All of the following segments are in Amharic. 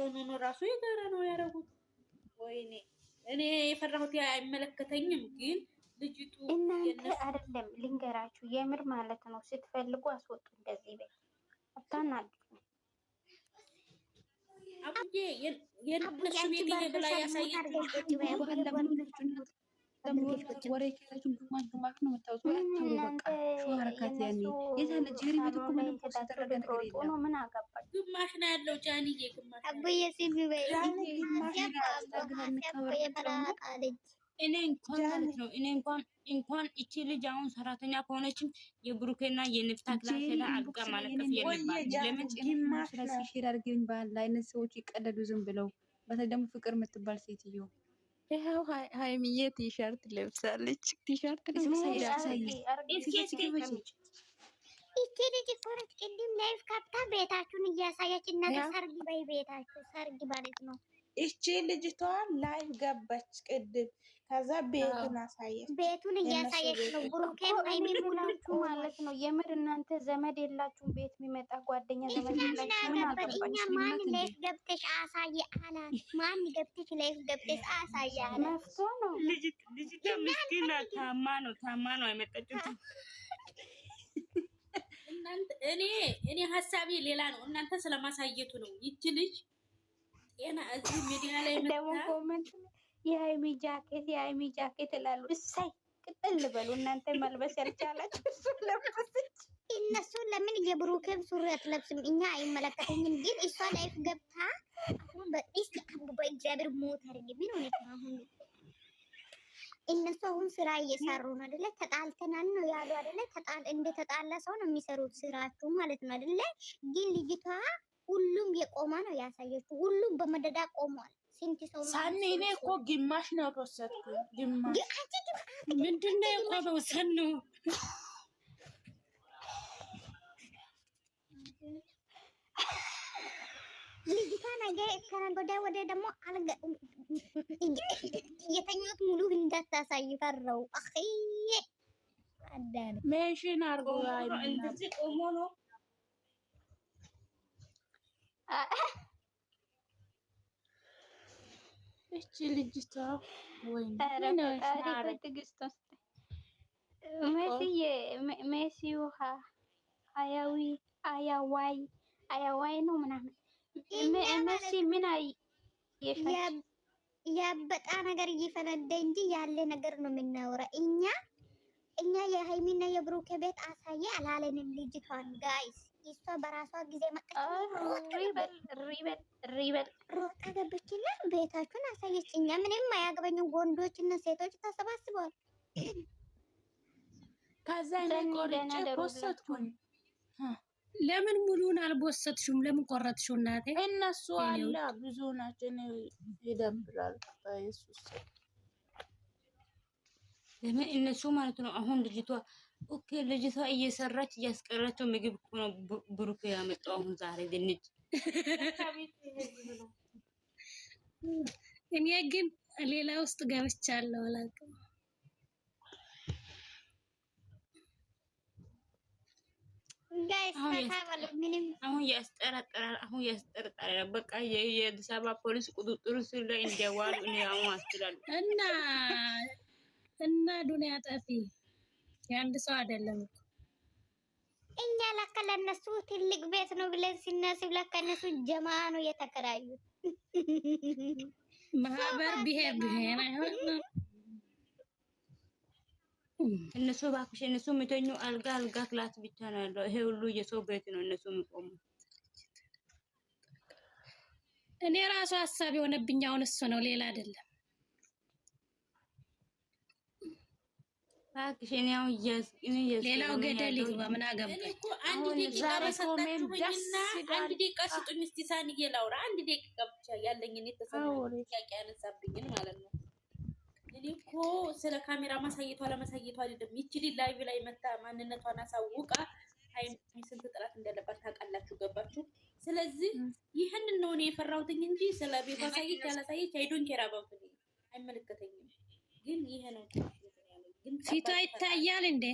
ሳሎኑ ነው ራሱ የጋራ ነው ያደረጉት። ወይኔ እኔ የፈራሁት አይመለከተኝም፣ ግን ልጅቱ እናንተ አይደለም ልንገራችሁ፣ የምር ማለት ነው። ስትፈልጉ አስወጡ። እንደዚህ ቤት አታናግሩ። አቡዬ የነሱ ቤት ይሄ ብላ ያሳየችው ወሬ ከያዙን ግማሽ ግማሽ ነው የምታውቁት። ወያቸው በቃ ሸዋረካት ያኔ የታለ ጀሪ ቤት እኮ ምንም ፖስት የተደረገ ነገር የለም። ምን አገባኝ? ግማሽ ነው ያለው ጃንዬ፣ ግማሽ አቡዬ ሲቢ በይ እኔ እንኳን ማለት ነው እንኳን እቺ ልጅ አሁን ሰራተኛ ከሆነችም የብሩኬና የንፍታ ክላስ ሄዳ አልጋ ማለቀፍ የለባትም። ለምን ግማሽ ስለዚህ ሼር አድርገኝ ባል አይነት ሰዎች ይቀደዱ ዝም ብለው። በተለይ ደግሞ ፍቅር የምትባል ሴትዮ ይኸው ሃይሚዬ ቲሸርት ለብሳለች። ቲሸርት ይቺ ልጅ እኮ ነች ቅድም ላይፍ ከብታ ቤታችሁን እያሳያች እናተ ሰርግ በይ ቤታችሁ ሰርግ ማለት ነው። እቺ ልጅቷ ላይቭ ገባች ቅድም። ከዛ ቤቱን አሳየች። ቤቱን እያሳየች ነው። ብሩኬም ሃይሚም ሁላችሁ ማለት ነው። የምር እናንተ ዘመድ የላችሁም። ቤት የሚመጣ ጓደኛ ዘመድ የላችሁም። ምን አገባኝ? እኛ ማን ላይፍ ገብተሽ አሳየ አላት። ማን ገብተሽ ላይፍ ገብተሽ አሳየ አላት። መፍቶ ነው። ልጅቷ ምስኪን ታማ ነው የመጣችው። እናንተ እኔ ሀሳቤ ሌላ ነው። እናንተ ስለማሳየቱ ነው። ይቺ ልጅ ጤና እዚህ ሚዲያ ላይ ደግሞ ኮሜንት የሃይሚ ጃኬት እላሉ። እሰይ ቅጥል ልበሉ እናንተ መልበስ ያልቻላችሁ እሱ ለበሰች። እነሱ ለምን የብሩኬም ሱሪ አትለብስም? እኛ አይመለከተኝም። ግን እሷ ላይፍ ገብታ አሁን በኢስት አቡ በእግዚአብሔር ሞት አድርግ ምን ሆነ? አሁን እነሱ አሁን ስራ እየሰሩ ነው አይደለ? ተጣልተናል ነው ያሉ አይደለ? ተጣላ ሰው ነው የሚሰሩት ስራችሁ ማለት ነው አይደለ? ግን ልጅቷ ሁሉም የቆማ ነው ያሳየችው። ሁሉም በመደዳ ቆሟል። ስንት ሰው ሳኔ እኔ እኮ ግማሽ ነው ተወሰድኩ። ግማሽ ምንድነው የቆመው? ሰኑ ልጅቷ ነገ ከነገ ወዲያ ደግሞ የተኛት ሙሉ እንዳታሳይ ፈረው። አኺ አዳነ ሜንሽን አርጎ እንደዚህ ቆሞ ነው እቺ ልጅቷ ወይ ሜሲው አያዋይ ነው ምናምን መሲ ምን ያበጣ ነገር እየፈነደ እንጂ ያለ ነገር ነው የምናወራ። እኛ የሃይሚና የብሩኬ ቤት አሳየ አላለንም ልጅቷን ጋይስ። እሷ በራሷ ጊዜ ሪበል ሮጣ ገበችና ቤታችሁን አሳየች። እኛ ምንም አያገባኝም። ወንዶች እና ሴቶች ተሰባስበዋል። ከዛ እኔ ቆርጬ ወሰድኩኝ። ለምን ሙሉን አልቦሰትሽም? ለምን ቆረጥሽው? እናቴ እነሱ አላ ብዙ ናቸው። እኔ ይደብራል። ኢየሱስ ለምን እነሱ ማለት ነው። አሁን ልጅቷ ኦኬ፣ ልጅቷ እየሰራች እያስቀረችው ምግብ እኮ ነው ብሩክ ያመጣው። አሁን ዛሬ ድንች እኔ ግን ሌላ ውስጥ ገብቻለሁ አላውቅም። አሁን ያስጠረጠራል። በቃ የአዲስ አበባ ፖሊስ ቁጥጥር ስር ላይ እንዲያዋሉ እኔ አሁን አስችላሉ እና ዱንያ ጠፊ የአንድ ሰው አይደለም እኮ። እኛ ለካ ለነሱ ትልቅ ቤት ነው ብለን ሲናስብ ለካ እነሱ ጀማ ነው የተከራዩት። ማህበር ብሄር አይሆን እነሱ ባክሽ እነሱ የሚተኙ አልጋ ክላስ ብቻ ነው ያለው። ይሄ ሁሉ የሰው ቤት ነው እነሱ የሚቆሙ። እኔ ራሱ ሀሳብ የሆነብኝ አሁን እሱ ነው፣ ሌላ አይደለም። ባክሽ እኔ አሁን ሌላው ገደል ይግባ ምን አገባኝ። አንድ ደቂቃ በሰጣችሁኝና አንድ ደቂቃ ስጡኝ እስቲ ሳንዬ ላውራ። አንድ ደቂቃ ብቻ ያለኝ እኔ ተሰማኝ ጥያቄ ያነሳብኝን ማለት ነው። እኔ እኮ ስለ ካሜራ ማሳየቷ ለማሳየቷ አይደለም። ይችል ላይቭ ላይ መታ ማንነቷን አሳውቃ ሃይሚ ስንት ጥላት እንዳለባት ታውቃላችሁ። ገባችሁ? ስለዚህ ይሄንን ነው እኔ የፈራሁትኝ እንጂ ስለ ቤቷ ሳይት ያላሳየች አይዶን ኬራ ባውት አይመለከተኝም። ግን ይሄ ነው ግን ፊቷ ይታያል እንዴ?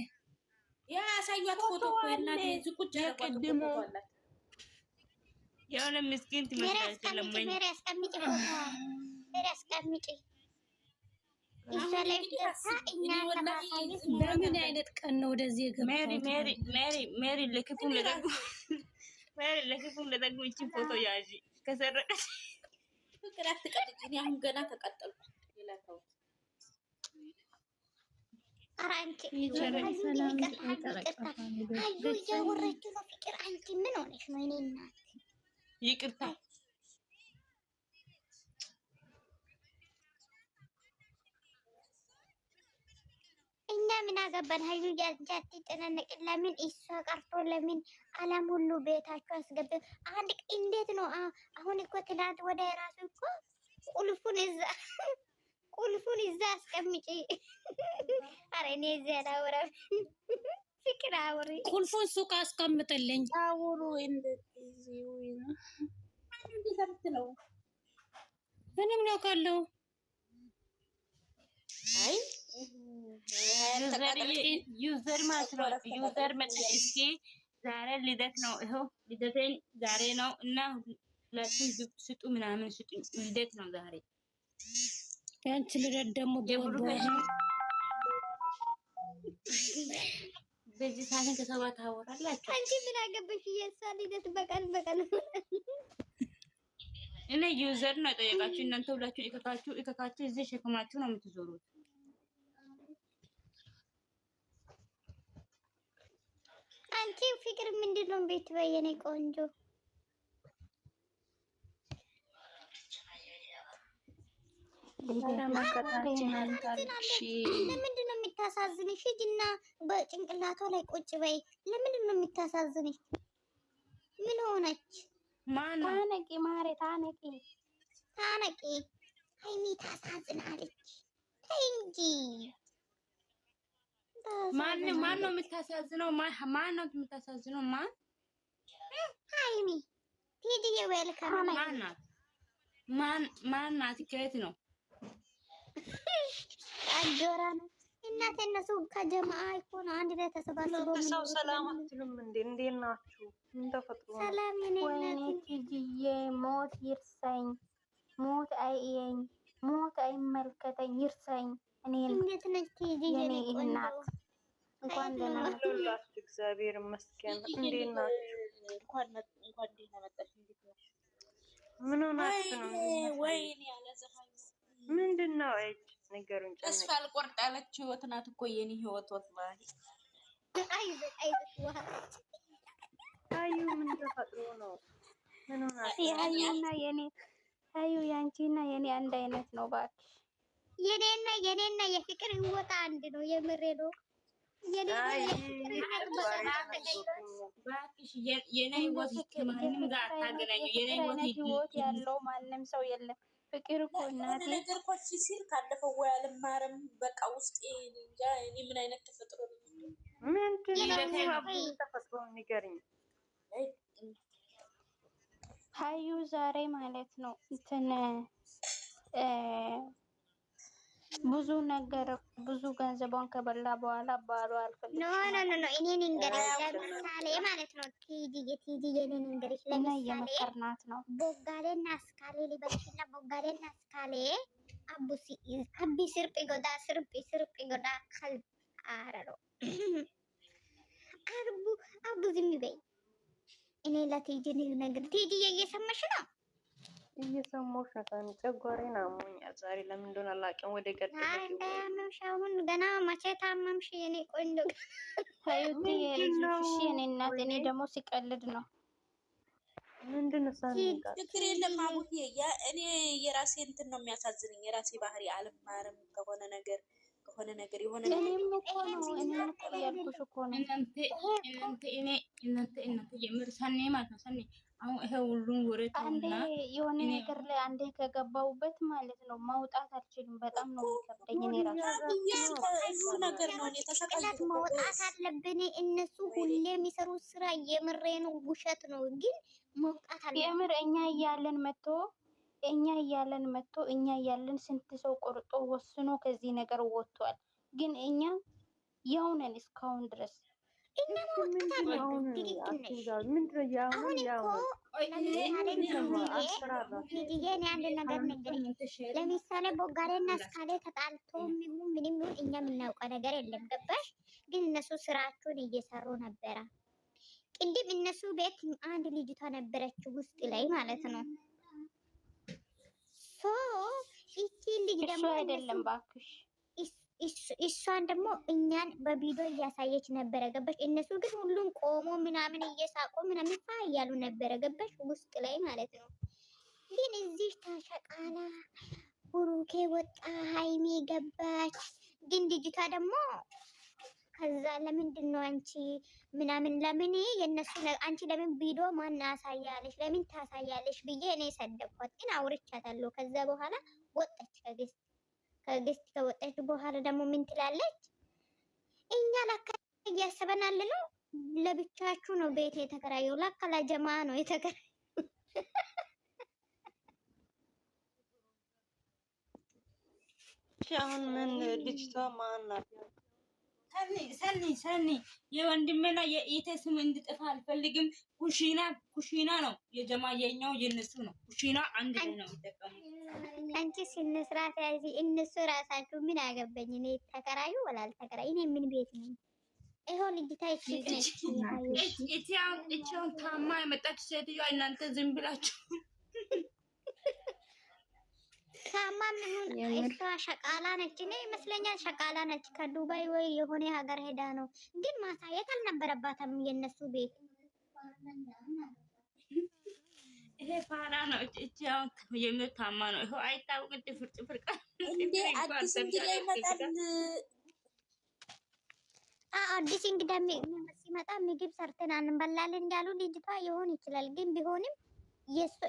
ያ ያሳዩት ፎቶ እኮ እናቴ ዝቁጭ ያቀድሙ የሆነ ምስኪን ትመስላለች። ለማኝ ሜሪ አስቀምጪ በምን አይነት ቀን ነው ወደዚህ የገባሁት? ሜሪ ለክፉም ለደጉም እቺን ፎቶ ያዢ ከሰረቀሽ ፍቅር አትቀልጂ። እኔ አሁን ገና ተቀጠልኩ። ሌላ ተው። ኧረ አንቺ አዩ እያወራችሁ ነው። ፍቅር አንቺ ምን ሆነሽ ነው? እኔ እናት ይቅርታ እኛ ምን አገባን? ሀዩ ያንቺ ጨነነቅ። ለምን እሷ ቀርቶ ለምን አለም ሁሉ ቤታችሁ አስገብ። አንድ እንዴት ነው አሁን እኮ ትናንት ወደ ራሱ እኮ ቁልፉን እዛ አስቀምጪ። አረ እኔ እዚያ አላወራም። ፍቅር አውሪ። ቁልፉን ሱቅ አስቀምጥልኝ። አውሩ እንደዚህ ነው ነው ምንም ነው ካለው አይ ዩዘር ማለት ነው። ዩዘር መጥቼ እስኪ ዛሬ ልደት ነው። ይኸው ልደቴን ዛሬ ነው እና ሁላችሁም ግብት ስጡ ምናምን ስጡ። ልደት ነው ዛሬ። ያንቺ ልደት ደግሞ በዚህ ሰዓት ከሰው ጋር ታወራላችሁ። አንቺ ምን አገባሽ? የእሷ ልደት በቀን እኔ ዩዘር ነው የጠየቃችሁ። እናንተ ሁላችሁ እከካችሁ እዚህ ሸክማችሁ ነው የምትዞሩት። አንቺ ፍቅር ምንድነው? ቤት በየኔ ቆንጆ ለምንድነው የምታሳዝንሽ? ሂጂና በጭንቅላቷ ላይ ቁጭ በይ። ለምንድነው የምታሳዝንሽ? ምን ሆነች? ታነቂ ማሬ ታነቂ። ሀይሚ ታሳዝናለች። ተይ እንጂ ማን ነው የምታሳዝነው? ማን ነው የምታሳዝነው? ሀይሚ ቲጂ የዌልካም ማን ናት? ከየት ነው? አጆራ ነው እናቴ። እነሱ ከጀማዓ እኮ ነው አንድ ላይ ተሰባስበው። ሰው ሰላም አትሉም እንዴ? እንዴት ናችሁ? ምን ተፈጥሮ ነው? ሰላም የኔ እናት። ቲጂዬ ሞት ይርሳኝ፣ ሞት አይየኝ፣ ሞት አይመልከተኝ፣ ይርሳኝ። እኔ እንዴት ነሽ ቲጂ የኔ እናት? እንኳን ደህና መጣችሁ። እግዚአብሔር ይመስገን። እንዴት ናችሁ? እንኳን ደህና መጣሽ። እንዴት ነሽ? ምን ሆናችሁ ነው? ወይኔ ያለ ዘፋኝ ምንድን ነው? ንገሩኝ። ተስፋ አልቆርጥ ያለች ህይወት ናት እኮ የኔ ህይወት። ወላሂ አይዞሽ አዩ ምን ተፈጥሮ ነው? ምን ሆናችሁ? ሀዩ ያንቺና የኔ አንድ አይነት ነው። እባክሽ የኔና የፍቅር ህይወት አንድ ነው። የምሬ ነው። የኔ ህይወት ከማንም ጋር አታገናኙ። የኔ ህይወት ያለው ማንም ሰው የለም። ፍቅር እኮ እናቴ ነገር ኮች ሲል ካለፈው ወይ አልማረም። በቃ ውስጤ እንጃ እኔ ምን አይነት ተፈጥሮ ነው? ምንድነው ተፈጥሮ? ንገሪኝ። ሀዩ ዛሬ ማለት ነው እንትን ብዙ ነገር ብዙ ገንዘቧን ከበላ በኋላ ባሏ አልፈልግም። ኖ እኔን እንግዲህ ለምሳሌ ማለት ነው ቲጂ የኔን እንግዲህ ለምሳሌ እየመከርናት ነው። ቦጋሌና አስካሌ ሊበልሽና ቦጋሌና አስካሌ አቢ ስርጵ ጎዳ ከል አረሮ አቡ ዝም በይ። እኔ ለቲጂ ነገር ቲጂ እየሰማሽ ነው? እየሰማሁሽ ነው። ጨጓራዬን አሞኛል ዛሬ ለምን እንደሆነ አላውቅም። ወደ እንዳያመምሽ አሁን ገና መቼ ታመምሽ? የኔ ቆንጆ ሀዩቲ የኔ እናት። እኔ ደግሞ ሲቀልድ ነው። ምንድነው ችግር የለም አቡዬ። እኔ የራሴ እንትን ነው የሚያሳዝነኝ። የራሴ ባህሪ አልማርም ከሆነ ነገር የሆነ እኔም እኮ ነው እኔ ያልኩሽ እኮ ነው። እናንተ የምር ሰኔ ማለት ነው። ሰኔ አሁን ይሄ ሁሉም ወሬቱና የሆነ ነገር ላይ አንዴ ከገባሁበት ማለት ነው ማውጣት አልችልም። በጣም ነው የሚከብደኝ። እኔ ራሱ ነገር ነው። እኔ ተሰቃይኩ። መውጣት አለብን። እነሱ ሁሌ የሚሰሩት ስራ የምሬ ነው፣ ውሸት ነው፣ ግን መውጣት አለብን። የምር እኛ እያለን መጥቶ እኛ እያለን ስንት ሰው ቆርጦ ወስኖ ከዚህ ነገር ወጥቷል። ግን እኛ ያው ነን እስካሁን ድረስ። ለምሳሌ ቦጋሌና እስካሌ ተጣልቶ ምንም ይሁን እኛ የምናውቀው ነገር የለም። ገባሽ? ግን እነሱ ስራቸውን እየሰሩ ነበረ። ቅድም እነሱ ቤት አንድ ልጅቷ ነበረች ውስጥ ላይ ማለት ነው። ሶ እቺ ልጅ ደግሞ አይደለም ባክሽ፣ እሷን ደግሞ እኛን በቪዲዮ እያሳየች ነበረ። ገባሽ? እነሱ ግን ሁሉም ቆሞ ምናምን እየሳቁ ምናምን እያሉ ነበረ። ገባሽ? ውስጥ ላይ ማለት ነው። ግን እዚህ ታሸቃላ ብሩኬ ወጣ፣ ሃይሚ ገባች። ግን ልጅቷ ደግሞ ከዛ ለምንድን ነው አንቺ ምናምን ለምን የነሱ አንቺ ለምን ቪዲዮ ማን ያሳያለሽ ለምን ታሳያለሽ ብዬ እኔ ሰደብኳት። ግን አውርቻታለሁ። ከዛ በኋላ ወጣች ከገስት ከወጣች በኋላ ደግሞ ምን ትላለች? እኛ ለካ እያሰበናል ነው ለብቻችሁ ነው ቤት የተከራየው፣ ለካ ለጀማ ነው የተከራየው። አሁን ምን ልጅቷ ማን ናት? ሰኒ የወንድሜና የኢቴ ስም እንድጥፋ አልፈልግም። ኩሽና ነው የጀማ የኛው የነሱ ነው። ኩሽና አንድ ላይ ነው የሚጠቀሙት። አንቺ ስነ ስርዓት ያዚ እነሱ ራሳችሁ ምን አገባኝ እኔ ተከራዩ ወላ አልተከራዩ እኔ ምን ቤት ነው? ይሄው ልጅታ እቺውን ታማ የመጣች ሴትዮዋ እናንተ ዝም ብላችሁ ታማ ምን እሷ ሸቃላ ነች። እኔ ይመስለኛል ሸቃላ ነች። ከዱባይ ወይ የሆነ ሀገር ሄዳ ነው። ግን ማሳየት አልነበረባትም የነሱ ቤት። ይሄ ፋራ ነው። እቺ አሁን የምታማ ነው። ይሄ አይታወቅም። ጥፍር እንዴ አዲስ እንግዳ ይመጣል። አዲስ እንግዳ ሲመጣ ምግብ ሰርተን እንበላለን እንዳሉ ልጅቷ ይሆን ይችላል። ግን ቢሆንም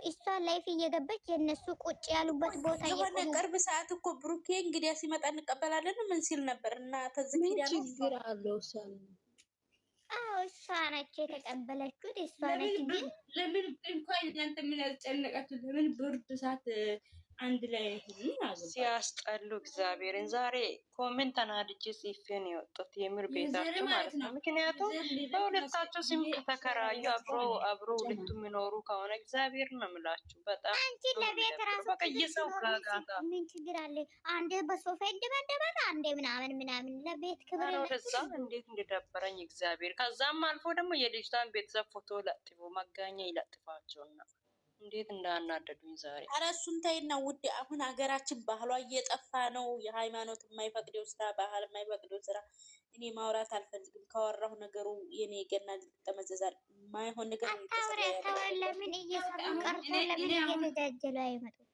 እሷ ላይፍ እየገባች የነሱ ቁጭ ያሉበት ቦታ የሆነ ቅርብ ሰዓት እኮ ብሩኬ እንግዲያ ሲመጣ እንቀበላለን ምን ሲል ነበር? እና ተዝኪዳ ነው ችግር አለው ሰው እሷ ነች የተቀበለችው። እሷ ነች። ግን ለምን እንኳን እናንተ ምን ያስጨነቃችሁ? ለምን ብርድ ሰዓት አንድ ላይ ሲያስጠሉ እግዚአብሔርን። ዛሬ ኮሜንት ተናድጄ ጽፌን የወጡት የምር ቤታቸው ማለት ነው። ምክንያቱም በሁለታቸው ስም ከተከራዩ አብሮ ሁለቱ የሚኖሩ ከሆነ እግዚአብሔር ነው የምላችሁ። በጣም አንቺ ለቤት ራሱ በቀየሰው ጋጋታ ምን ችግር አለ? አንዴ በሶፋ ይደባደባል፣ አንዴ ምናምን ለቤት ክብር ለዛ እንዴት እንደደበረኝ እግዚአብሔር። ከዛም አልፎ ደግሞ የልጅቷን ቤተሰብ ፎቶ ለጥፎ መጋኛ ይለጥፋቸውና እንዴት እንዳናደዱኝ ዛሬ። ኧረ እሱን ተይና ውድ፣ አሁን ሀገራችን ባህሏ እየጠፋ ነው። የሃይማኖት የማይፈቅደው ስራ፣ ባህል የማይፈቅደው ስራ እኔ ማውራት አልፈልግም። ካወራሁ ነገሩ የኔ ገና ይጠመዘዛል። ማይሆን ነገር ለምን እየሰሩ ቀርቶ ለምን እየተጃጀሉ አይመጡም?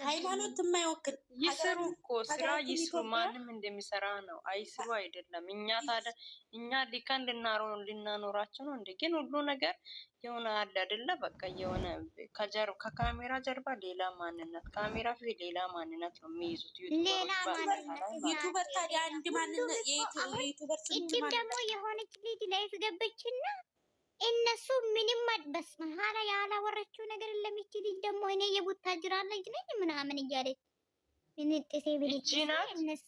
ሃይማኖት የማይወክል ይስሩ እኮ ስራ ይስሩ። ማንም እንደሚሰራ ነው አይስሩ አይደለም። እኛ ታዲያ እኛ ሊከን ልናኖራቸው ነው እንዴ? ግን ሁሉ ነገር የሆነ አለ አይደለ? በቃ የሆነ ከካሜራ ጀርባ ሌላ ማንነት፣ ካሜራ ፊት ሌላ ማንነት ነው የሚይዙት። ዩቱበር ታዲያ አንድ ማንነት የዩቱበር እቺም ደግሞ የሆነች ልጅ ላይፍ ገበችና እነሱ ምንም በስመ ሀላ ያላወረችው ነገር ለምች ልጅ ደግሞ እኔ የቡታጅራ ልጅ ነኝ ምናምን እያለች ምንጥሴ ብልጭ እነሱ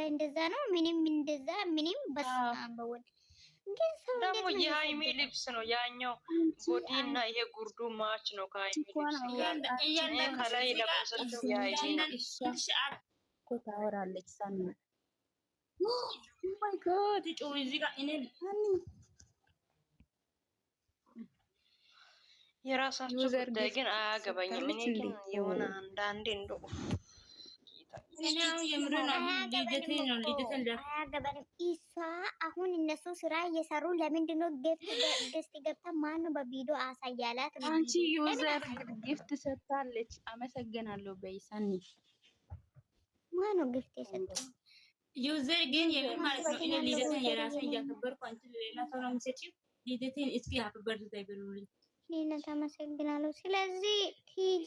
እንደዛ ነው ምንም እንደዛ ምንም በስመ አብ ወልድ። ግን ሰው ደግሞ የሃይሚ ልብስ ነው ያኛው ቦዲና ይሄ ጉርዱ ማች ነው ከሃይሚ ልብስ ጋር ከላይ ለብሰው የሃይሚ እኮ ታወራለች ሳሚ ኦ ማይ ጋድ ጮ እዚህ ጋር እኔ የራሳቸው ጉዳይ ግን አያገባኝም። እኔ ግን የሆነ አንዳንዴ እንደው አያገባንም። እሷ አሁን እነሱ ስራ እየሰሩ ለምንድን ነው ገስት ገብታ ማነው በቪዲዮ አሳያላት? አንቺ ዩዘር ጊፍት ሰጥታለች። አመሰግናለሁ በይሳኒ። ማነው ጊፍት የሰጠው? ዩዘር ግን የምን ማለት ነው? እኔ ልደቴን የራሴን እያከበርኩ አንቺ ሌላ ሰው ነው የምትሰጪው። ልደቴን እስኪ ሃፒ በርዝዴይ በሉልኝ። እኔ ተመሰግናለሁ። ስለዚህ ቲጂ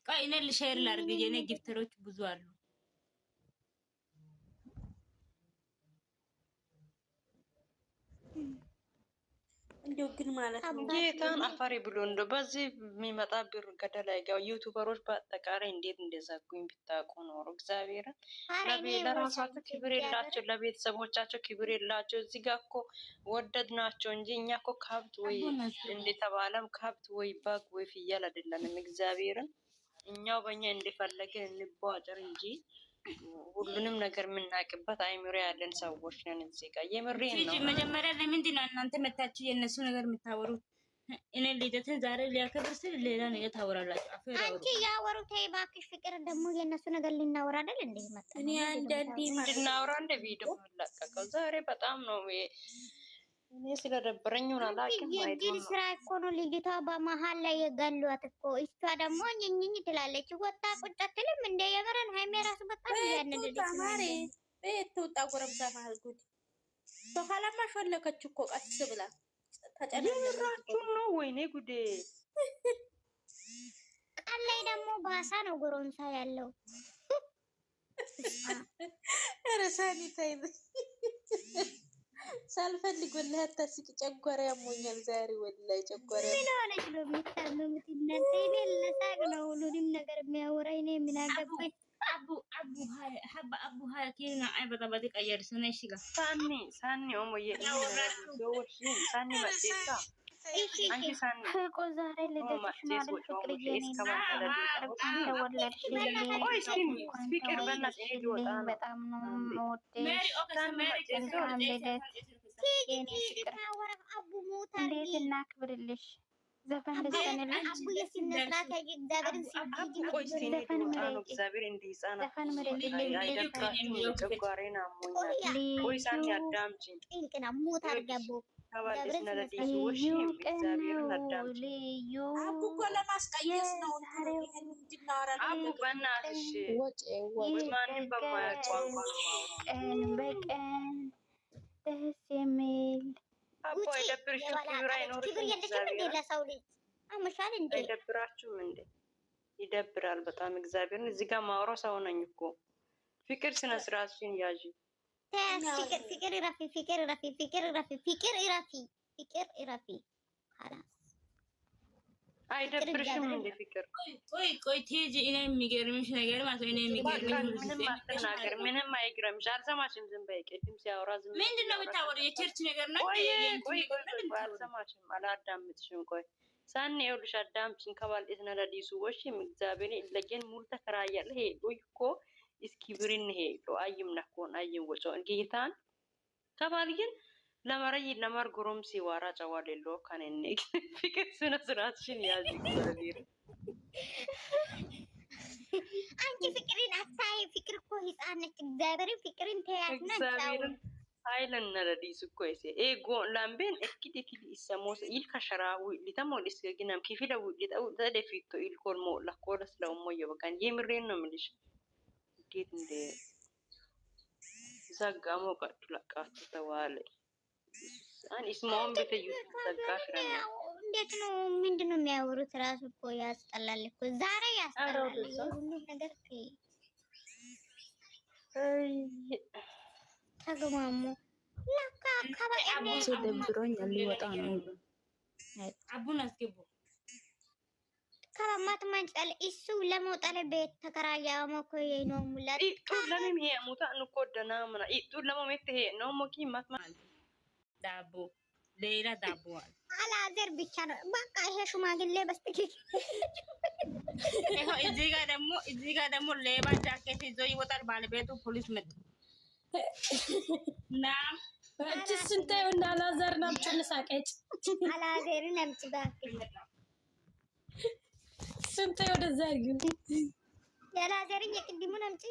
ቆይ እኔ ልሼር ላድርግ። የኔ ጊፍተሮች ብዙ አሉ። እንደው ግን ማለት ነው ጌታን አፈሪ ብሎ እንደው በዚህ የሚመጣ ብር ገደል አይገባ። ዩቱበሮች በአጠቃላይ እንዴት እንደዘጉኝ ብታውቁ ኖሮ እግዚአብሔርን። ለራሳቸው ክብር የላቸው፣ ለቤተሰቦቻቸው ክብር የላቸው። እዚህ ጋር እኮ ወደድ ናቸው እንጂ እኛ እኮ ከብት ወይ እንደተባለም ከብት ወይ በግ ወይ ፍየል አይደለንም። እግዚአብሔርን እኛው በእኛ እንደፈለግን እንቧጨር እንጂ ሁሉንም ነገር የምናውቅበት አይምሮ ያለን ሰዎች ነን። እዚህ ጋር የምሬን ነው። መጀመሪያ ለምንድን ነው እናንተ መታችሁ የእነሱ ነገር የምታወሩት? እኔ ልደትን ዛሬ ሊያከብር ስል ሌላ ነገር ታወራላችሁ። አንቺ ያወሩ ተይ እባክሽ። ፍቅር ደግሞ የእነሱ ነገር ልናወራ አይደል እንዴ? መጣ እኔ አንዳንዴ እንድናወራ እንደ ቪዲዮ መለቀቀው ዛሬ በጣም ነው እኔ ስለደበረኝ ሆነ አላውቅም። የግል ስራ እኮ ነው። ልጅቷ በመሀል ላይ የገሏት እኮ። እሷ ደግሞ ኝኝ ትላለች። ወጣ ቁጭ አትልም እንደ የመረን ሃይሜ ራሱ በጣም ያነደደች ማሬ ቤት ትውጣ ጎረምሳ መሀል ጉድ በኋላማ ሾለከች እኮ ቀስ ብላ ተጨነራችሁ ነው። ወይኔ ጉዴ! ቃል ላይ ደግሞ ባሳ ነው ጎረምሳ ያለው። ረሳኒ ታይ ሳልፈልግ ወላሂ አታስቂ። ጨጓራ ያሞኛል ዛሬ ወላሂ ጨጓራ። ምን ሆነሽ ነው የምታመሙት እናንተ? እኔ ለሳቅ ነው ሁሉንም ነገር የሚያወራ። እኔ ምን አገባኝ? አቡ ሀያ ኬና አይ በጣም ቀየር ሰነሽ ጋር ሳኒ ኦሞዬ ሳኒ መጤታ አንቺ ሳኒ ፍቆ ዛሬ ልደትሽ ነው አይደል? ፍቅርዬ ፍቅር በእናትሽ ይወጣ በጣም ነው የምወደሽ። እንዴት እናክብርልሽ? ዘፈን ልዘንልሽ? ዘፈን ምረጭልኝ። ልዩ ቀን ነው ልዩ እኮ ለማስቀየስ ነው። ቀን በቀን ደስ የሚል አይደብራችሁም እንዴ? ይደብራል በጣም እግዚአብሔርን። እዚህ ጋር ማውራው ሰው ነኝ እኮ። ፍቅር ስነ ስርዓትሽን ያዢ። ፍቅር ይረፊ፣ ፍቅር ይረፊ፣ ፍቅር ይረፊ፣ ፍቅር ይረፊ፣ ፍቅር ይረፊ። አይደብርሽም እንደ ፍቅር? ቆይ ቲጂ፣ እኔ የሚገርምሽ ነገር ማለት ነው። እኔ የሚገርምሽ ምንም አትናገር፣ ምንም አይግረምሽ። አልሰማሽም? ዝም በይ። ቅድም ሲያወራ ዝም በይ። ምንድን ነው የምታወሪው? የቸርች ነገር ነው። ቆይ አልሰማሽም፣ አላዳምጥሽም። ቆይ ሳኒ ይኸውልሽ፣ አዳምጪኝ። ከባልጤት ነዳዲሱ ወሽም እግዚአብሔር ለገን ሙሉ ተከራያለ ሄዶ እኮ እስኪ ብርን ሄዶ አይም ነኮን አይም ወጮን ጌታን ከባል ግን ለማረይ ለማር ጎሮም ሲዋራ ጫዋል የለው ካነኔ ፍቅር ስነ ስርዓትሽን ያዝ። እግዚአብሔር አንቺ ፍቅርን አታይ። ፍቅር እኮ ህፃን ነች። እግዚአብሔርን ፍቅርን ተያዝና እግዚአብሔርን አይለን ነረዲስ እኮ እሴ ኤጎ ላምቤን እኪድ ይሰሞስ ይል ከሸራው ሊተሞል እስገግናም ከፊለው ሊጣው ተደፊቶ ይልኮል ሞላ ኮለስ ለውሞ ይበቃን። የምሬን ነው የምልሽ። እንዴት እንደ ዘጋሞ ቀጥ ለቃት ተዋለ አን እስማውን በተዩ ዘጋሽ ረኛ። እንዴት ነው ምንድነው የሚያወሩት? ራሱ እኮ ያስጠላል እኮ ዛሬ ያስጠላል ሁሉ ነገር። ተገማሙ ለካ አካባቢ ደብሮኛል። ሊወጣ ነው። አቡን አስገቡ ከማት ማንጫል እሱ ለመውጣት ቤት ተከራያ ሞኮ ነው ሙላት ኢጡ ለምን ይሄ ሙታ እንቆደና ምና ኢጡ ለሞመት ይሄ ነው ሞኪ ማትማ ዳቦ ሌላ ዳቦ አላዘር ብቻ ነው በቃ። ይሄ ሽማግሌ በስተኪ ይሄ እዚህ ጋር ደግሞ ሌባ ጃኬት ይዞ ይወጣል። ባለቤቱ ፖሊስ መጣ ና እቺ ስንታዩ እና አላዘር ናምጭ ንሳቀጭ አላዘር ናምጭ ባክ ስንታዩ ወደዛ ይጉ ያላዘርን የቅድሙ ናምጭ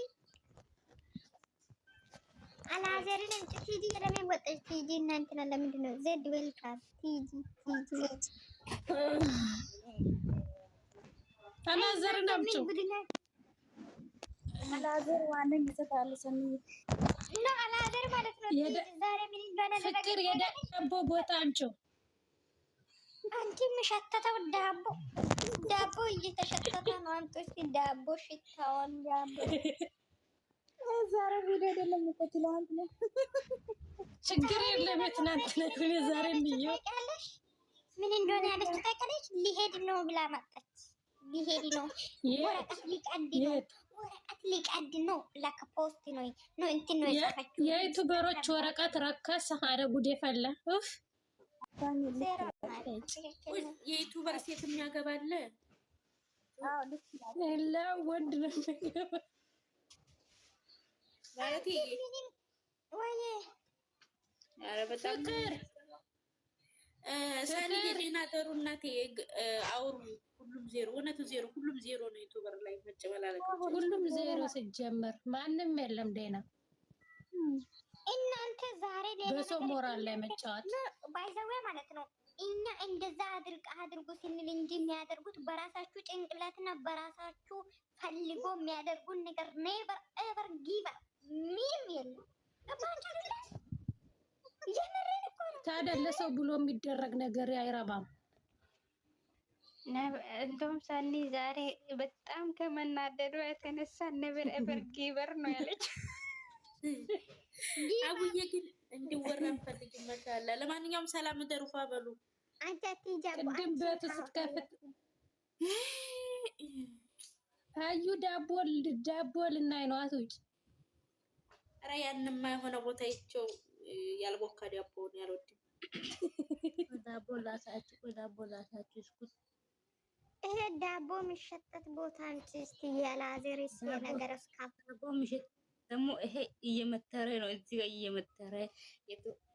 አላዘርን ናምጭ ቲጂ ለምን ወጣች? ቲጂ እናንተ ለምንድን ነው ዘድ ዌልካም ቲጂ አላዘር ናምጭ አላዘር ዋነኝ ይሰጣል ሰኒ እና አላዘር ማለት ነው። ዛሬ ምን እንደሆነ ፍቅር የዳቦ ቦታ አንቺው አንቺ ምሸተተው ዳቦ እየተሸተተ ነው። አንተ እስኪ ዳቦ ሽታውን ዳቦ ዛሬ ቪዲዮ አይደለም እኮ ትላንት ነው። ችግር የለም። ትናንት ነው ዛሬ ልዩ ምን እንደሆነ ያለችው ታውቂያለሽ? ሊሄድ ነው ብላ መጣች። ሊሄድ ነው ወረቀት ሊቀድ ነው ወረቀት ሊቀድ ነው። ለካ ፖስት ነው እንትን ነው የጻፈችው። የዩቱበሮች ወረቀት ረከሰ። ኧረ ጉዴ ፈላ። የዩቱበር ሴት የሚያገባለ ላ ወንድ ነው የሚያገባ ማለት ወይ ኧረ በጣም ሰኒ የጤና ደሩ እናቴ አውሩ። ሁሉም ዜሮ እውነቱ ዜሮ ሁሉም ዜሮ ነው። ዩቱበር ላይ መጨመላለቅ ሁሉም ዜሮ ሲጀመር ማንም የለም ደህና። እናንተ ዛሬ በሰው ሞራል ላይ መጫወት ባይዘዌ ማለት ነው። እኛ እንደዛ አድርጉ ስንል እንጂ የሚያደርጉት በራሳችሁ ጭንቅላትና በራሳችሁ ፈልጎ የሚያደርጉን ነገር ኔቨር ኤቨር ጊቭ አፕ ምንም የለም። ታዲያ ለሰው ብሎ የሚደረግ ነገር አይረባም። እንደውም ሰኒ ዛሬ በጣም ከመናደዷ የተነሳ ነበር ኤቨር ጊቨር ነው ያለች። አቡዬ ግን እንዲወራ እንፈልግም መታለ። ለማንኛውም ሰላም ደሩፋ በሉ። ቅድም ቤት ስትከፍት አዩ ዳቦ ልናይ ነው አትውጭ። ኧረ ያንማ የሆነ ቦታ ይቸው ያልቦካ ዳቦ ነው ያልወድም። ዳቦ ላሳችሁ እስኩት ይሄ ዳቦ የሚሸጠት ቦታ አንቺ እስቲ ያላዘሪስ ነገር እስካፍ ዳቦ የሚሸጥ ደግሞ ይሄ እየመተረ ነው። እዚህ ጋር እየመተረ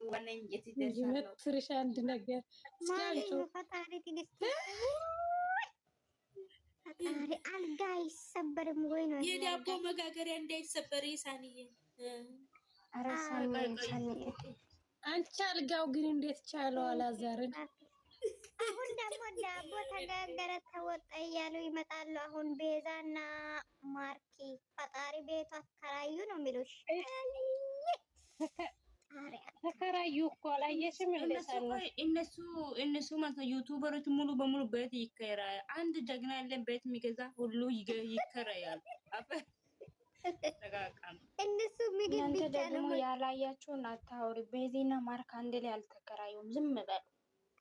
ዋነኝ እየመትርሽ አንድ ነገር እስኪ ፈጣሪ ትግስት ፈጣሪ አልጋ አይሰበርም ወይ ነው የዳቦ መጋገሪያ እንዳይሰበር ሳንዬ። ኧረ ሳንዬ አንቺ አልጋው ግን እንዴት ቻለው አላዛርን? አሁን ደግሞ ዳቦ ተጋገረ ተወጣ እያሉ ይመጣሉ። አሁን ቤዛና ማርኪ ፈጣሪ ቤቱ አከራዩ ነው የሚሉሽ። ተከራዩ እኮ አላየሽም? እነሱ ማለት ዩቱበሮች ሙሉ በሙሉ ቤት ይከራያል። አንድ ጀግና ያለን ቤት የሚገዛ ሁሉ ይከራያል። እነሱ ምግብ እናንተ ብቻ ነው ደግሞ ያላያችሁን አታውሪ። ቤዚና ማርክ አንድ ላይ አልተከራዩም። ዝም በሉ።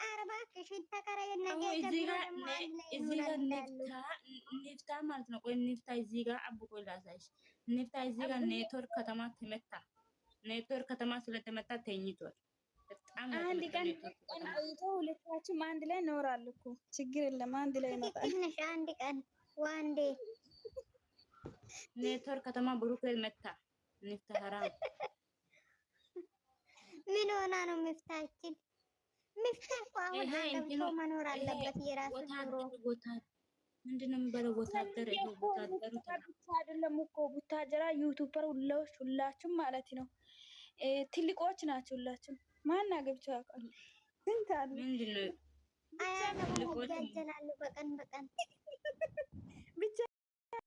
አርባ ከሽን ተከራየና ኒፍታ ማለት ነው። ቆይ ኒፍታ እዚህ ጋር አብቆ ላሳይሽ። ኒፍታ እዚህ ጋር ኔትወርክ ከተማ ተመታ። ኔትወርክ ከተማ ስለተመታ ተኝቷል። በጣም አንድ ቀን ቆይቶ ሁለታችሁም አንድ ላይ ኖራሉ እኮ ችግር የለም። አንድ ላይ ይመጣል። አንድ ቀን ዋንዴ ኔትወርክ ከተማ ብሩክ መታ። ኒፍታ ሀራም ምን ሆና ነው ሚፍታችን? ሚፍታህ አሁን አንተ መኖር አለበት የራሱ ኑሮ። ምንድን ነው የሚባለው? ወታደር ብቻ አይደለም እኮ ቡታጀራ ዩቱበር ሁላችሁም ማለት ነው ትልቆች ናቸው። ሁላችሁም ማን አገብቸው ያውቃሉ? ስንት አሉ? ምንድን ነው አያ ነው ያጀላሉ በቀን